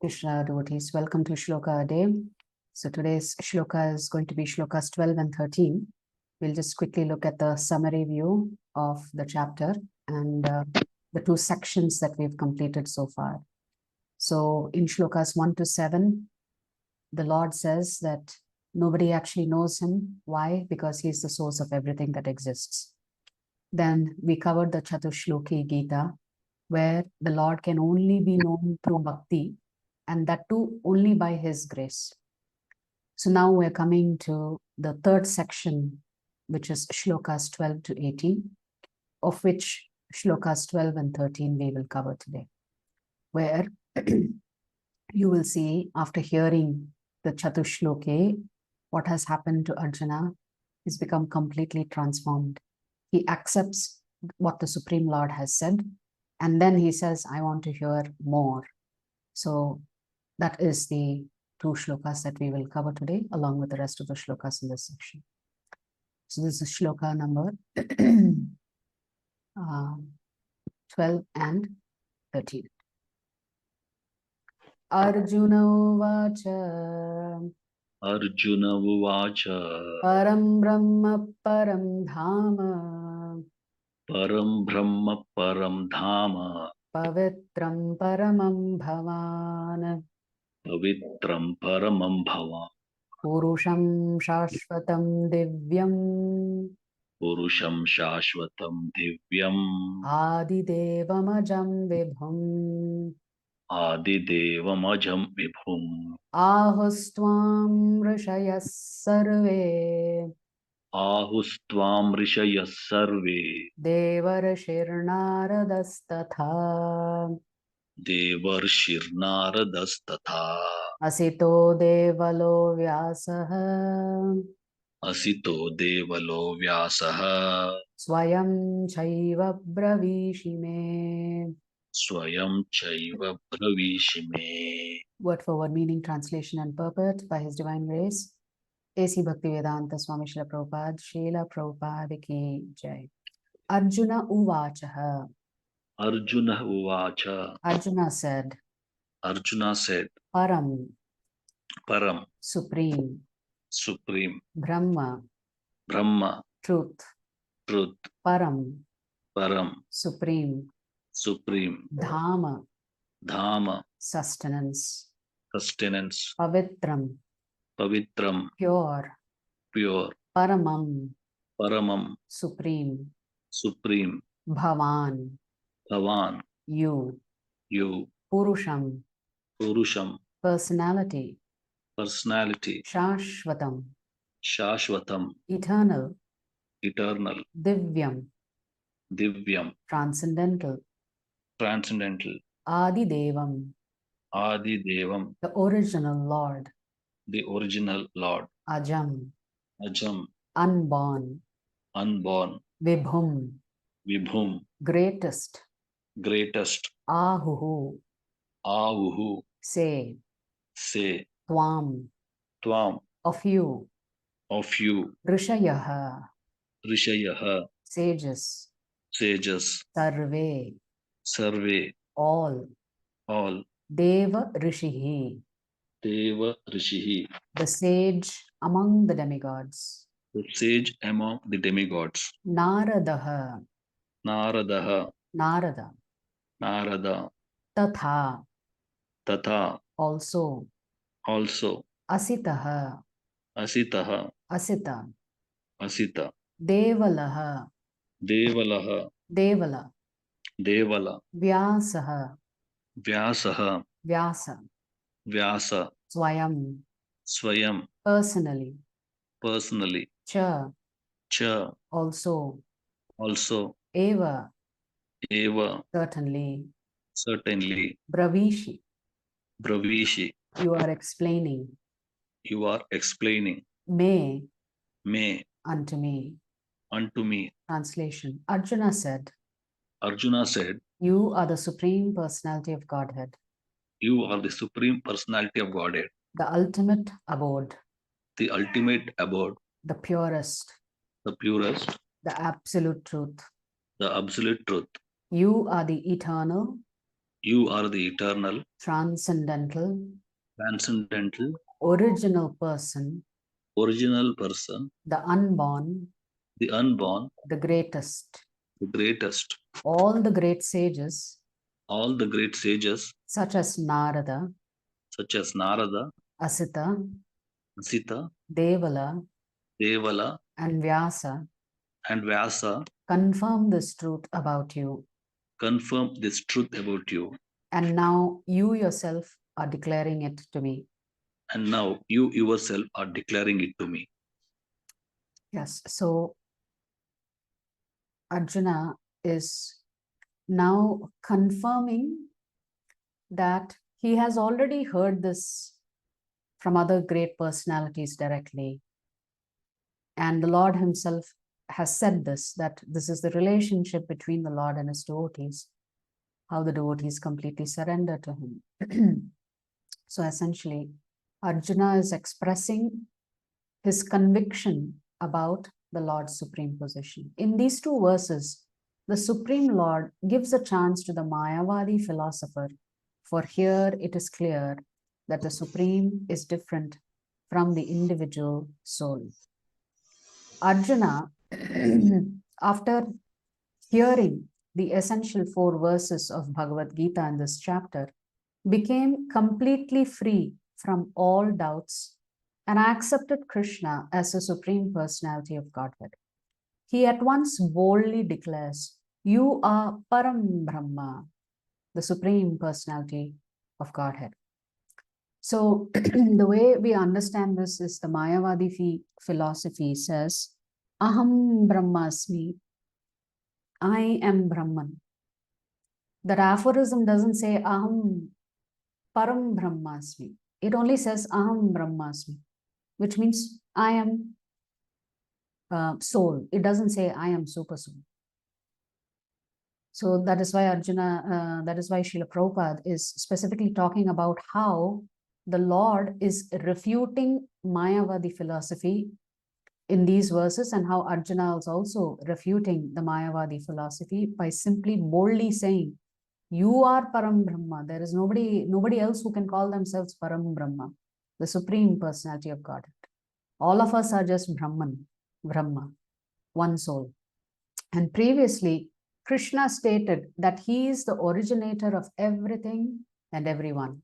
Krishna devotees, welcome to Shloka a Day. So today's Shloka is going to be Shlokas 12 and 13. We'll just quickly look at the summary view of the chapter and the two sections that we've completed so far. So in Shlokas 1 to 7, the Lord says that nobody actually knows him. Why? Because he's the source of everything that exists. Then we covered the Chatushloki Gita, where the Lord can only be known through bhakti, and that too only by his grace. So now we're coming to the third section, which is Shlokas 12 to 18, of which Shlokas 12 and 13 we will cover today, where you will see, after hearing the Chatushloki, what has happened to Arjuna. He's become completely transformed. He accepts what the Supreme Lord has said, and then he says, I want to hear more. So that is the two shlokas that we will cover today, along with the rest of the shlokas in this section. So this is shloka number 12 and 13. Arjuna uvacha. Arjuna uvacha. Param Brahma Param Dhama. Param Brahma Param Dhama. Pavitram Paramam Bhavan. Pavitram Paramam Bhavan. Purusham Shashvatam Divyam. Purusham Shashvatam Divyam. Adidevamajam Vibhum. Adidevamajam Vibhum. Ahustvam Rishayas Sarve. Ahustvam Rishayas Sarve. Devarshirnaradastatha. Devarshirnaradastatha. Asito Devalo Vyasaha. Asito Devalo Vyasaha. Swayam Chaiva Bravishime. Swayam Chaiva Bravishime. Word for word meaning, translation and purport by His Divine Grace, A.C. Bhaktivedanta Swami Srila Prabhupada, Srila Prabhupada Ki Jai. Arjuna Uvachaha. Arjuna Uvacha. Arjuna said. Arjuna said, Param. Param. Supreme. Supreme. Brahma. Brahma. Truth. Truth. Param. Param. Supreme. Supreme. Dhama. Dhama. Sustenance. Sustenance. Pavitram. Pavitram. Pure. Pure. Paramam. Paramam. Supreme. Supreme. Bhavan. Bhavan. You. You. Purusham. Purusham. Personality. Personality. Shashvatam. Shashvatam. Eternal. Eternal. Divyam. Divyam. Transcendental. Transcendental. Adidevam. Adidevam. The original Lord. The original Lord. Ajam. Ajam. Unborn. Unborn. Vibhum. Vibhum. Greatest. Greatest. Ahuhu. Ahuhu. Say. Say. Tvam. Tvam. Of you. Of you. Rishayaha. Rishayaha. Sages. Sages. Sarve. Sarve. All. All. Deva Rishihi. Deva Rishihi. The sage among the demigods. The sage among the demigods. Naradaha. Naradaha. Narada. Narada. Tatha. Tatha. Also. Also. Asitaha. Asitaha. Asita. Asita. Devalaha. Devalaha. Devala. Devala. Vyasaha. Vyasaha. Vyasa. Vyasa. Swayam. Swayam. Personally. Personally. Cha. Cha. Also. Also. Eva. Eva. Certainly. Certainly. Bravishi. Bravishi. You are explaining. You are explaining. May. May. Unto me. Unto me. Translation. Arjuna said. Arjuna said. You are the Supreme Personality of Godhead. You are the Supreme Personality of Godhead. The ultimate abode. The ultimate abode. The purest. The purest. The absolute truth. The absolute truth. You are the eternal. You are the eternal, transcendental, transcendental, original person, original person, the unborn, the unborn, the greatest. the greatest. All the great sages, All the great sages, such as Narada, such as Narada, Asita, Sita, Devala, Devala, and Vyasa, and Vyasa, confirm this truth about you. confirm this truth about you. And now you yourself are declaring it to me. And now you yourself are declaring it to me. Yes, so Arjuna is now confirming that he has already heard this from other great personalities directly. And the Lord himself has said this, that this is the relationship between the Lord and his devotees, how the devotees completely surrender to him. So essentially, Arjuna is expressing his conviction about the Lord's supreme position. In these two verses, the Supreme Lord gives a chance to the Mayavadi philosopher, for here it is clear that the Supreme is different from the individual soul. Arjuna, after hearing the essential 4 verses of Bhagavad Gita in this chapter, became completely free from all doubts and accepted Krishna as the Supreme Personality of Godhead. He at once boldly declares, "You are Param Brahma, the Supreme Personality of Godhead." So the way we understand this is the Mayavadi philosophy says, Aham Brahmasmi, I am Brahman. That aphorism doesn't say Aham Param Brahmasmi. It only says Aham Brahmasmi, which means I am soul. It doesn't say I am super soul. So that is why Arjuna, that is why Srila Prabhupada is specifically talking about how the Lord is refuting Mayavadi philosophy in these verses, and how Arjuna is also refuting the Mayavadi philosophy by simply boldly saying, you are Param Brahma. There is nobody else who can call themselves Param Brahma, the Supreme Personality of Godhead. All of us are just Brahman, Brahma, one soul. And previously, Krishna stated that he is the originator of everything and everyone.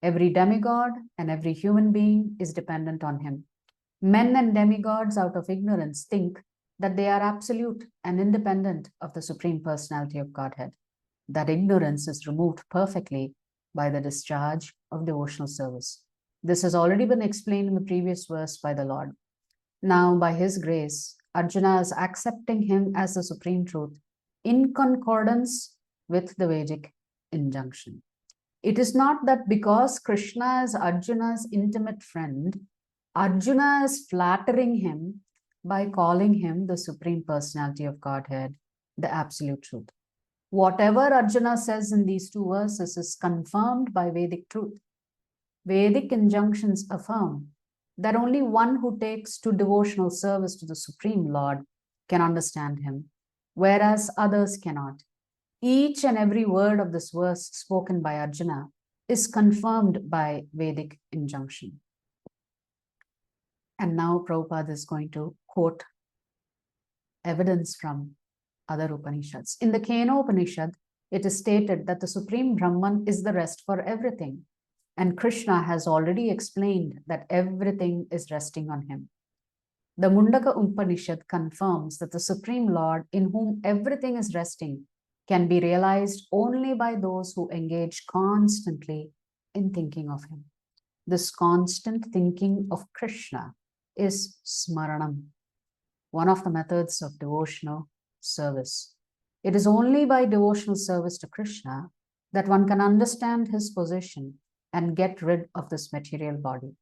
Every demigod and every human being is dependent on him. Men and demigods, out of ignorance, think that they are absolute and independent of the Supreme Personality of Godhead. That ignorance is removed perfectly by the discharge of devotional service. This has already been explained in the previous verse by the Lord. Now, by his grace, Arjuna is accepting him as the supreme truth in concordance with the Vedic injunction. It is not that because Krishna is Arjuna's intimate friend, Arjuna is flattering him by calling him the Supreme Personality of Godhead, the Absolute Truth. Whatever Arjuna says in these 2 verses is confirmed by Vedic truth. Vedic injunctions affirm that only one who takes to devotional service to the Supreme Lord can understand him, whereas others cannot. Each and every word of this verse spoken by Arjuna is confirmed by Vedic injunction. And now Prabhupada is going to quote evidence from other Upanishads. In the Kena Upanishad, it is stated that the Supreme Brahman is the rest for everything. And Krishna has already explained that everything is resting on him. The Mundaka Upanishad confirms that the Supreme Lord, in whom everything is resting, can be realized only by those who engage constantly in thinking of him. This constant thinking of Krishna is smaranam, one of the methods of devotional service. It is only by devotional service to Krishna that one can understand his position and get rid of this material body.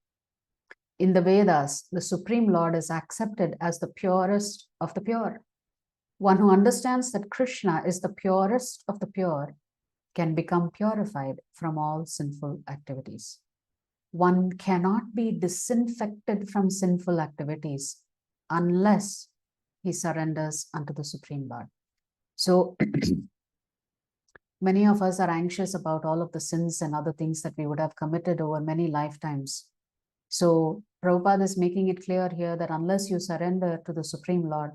In the Vedas, the Supreme Lord is accepted as the purest of the pure. One who understands that Krishna is the purest of the pure can become purified from all sinful activities. One cannot be disinfected from sinful activities unless he surrenders unto the Supreme Lord. So Many of us are anxious about all of the sins and other things that we would have committed over many lifetimes. So Prabhupada is making it clear here that unless you surrender to the Supreme Lord,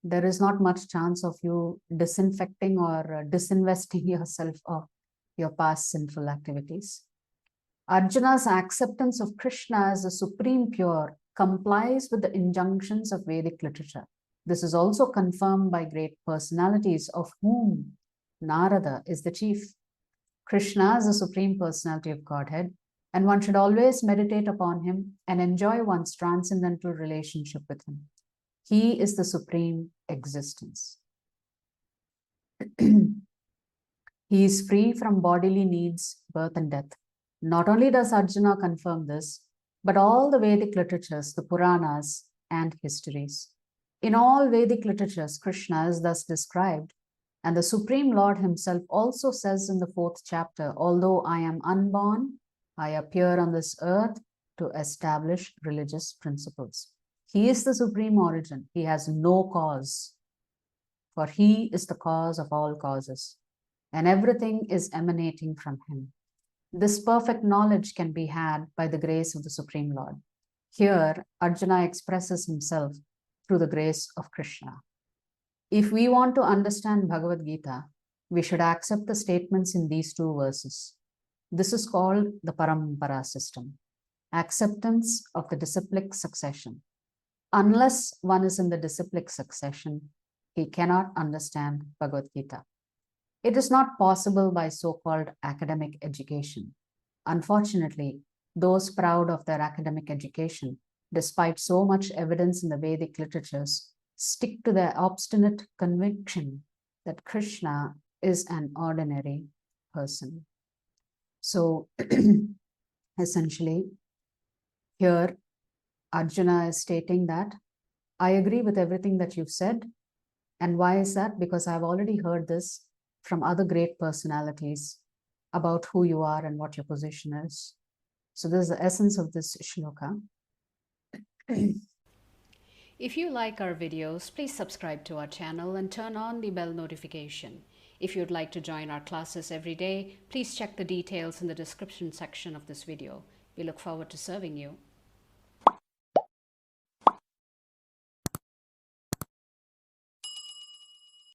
there is not much chance of you disinfecting or disinvesting yourself of your past sinful activities. Arjuna's acceptance of Krishna as the supreme pure complies with the injunctions of Vedic literature. This is also confirmed by great personalities, of whom Narada is the chief. Krishna is the supreme personality of Godhead, and one should always meditate upon him and enjoy one's transcendental relationship with him. He is the supreme existence. He is free from bodily needs, birth and death. Not only does Arjuna confirm this, but all the Vedic literatures, the Puranas and histories. In all Vedic literatures, Krishna is thus described, and the Supreme Lord himself also says in the 4th chapter, although I am unborn, I appear on this earth to establish religious principles. He is the supreme origin. He has no cause, for he is the cause of all causes, and everything is emanating from him. This perfect knowledge can be had by the grace of the Supreme Lord. Here, Arjuna expresses himself through the grace of Krishna. If we want to understand Bhagavad Gita, we should accept the statements in these 2 verses. This is called the Parampara system, acceptance of the disciplic succession. Unless one is in the disciplic succession, he cannot understand Bhagavad Gita. It is not possible by so-called academic education. Unfortunately, those proud of their academic education, despite so much evidence in the Vedic literatures, stick to their obstinate conviction that Krishna is an ordinary person. So, essentially, here Arjuna is stating that I agree with everything that you've said. And why is that? Because I've already heard this from other great personalities about who you are and what your position is. So this is the essence of this shloka. If you like our videos, please subscribe to our channel and turn on the bell notification. If you'd like to join our classes every day, please check the details in the description section of this video. We look forward to serving you.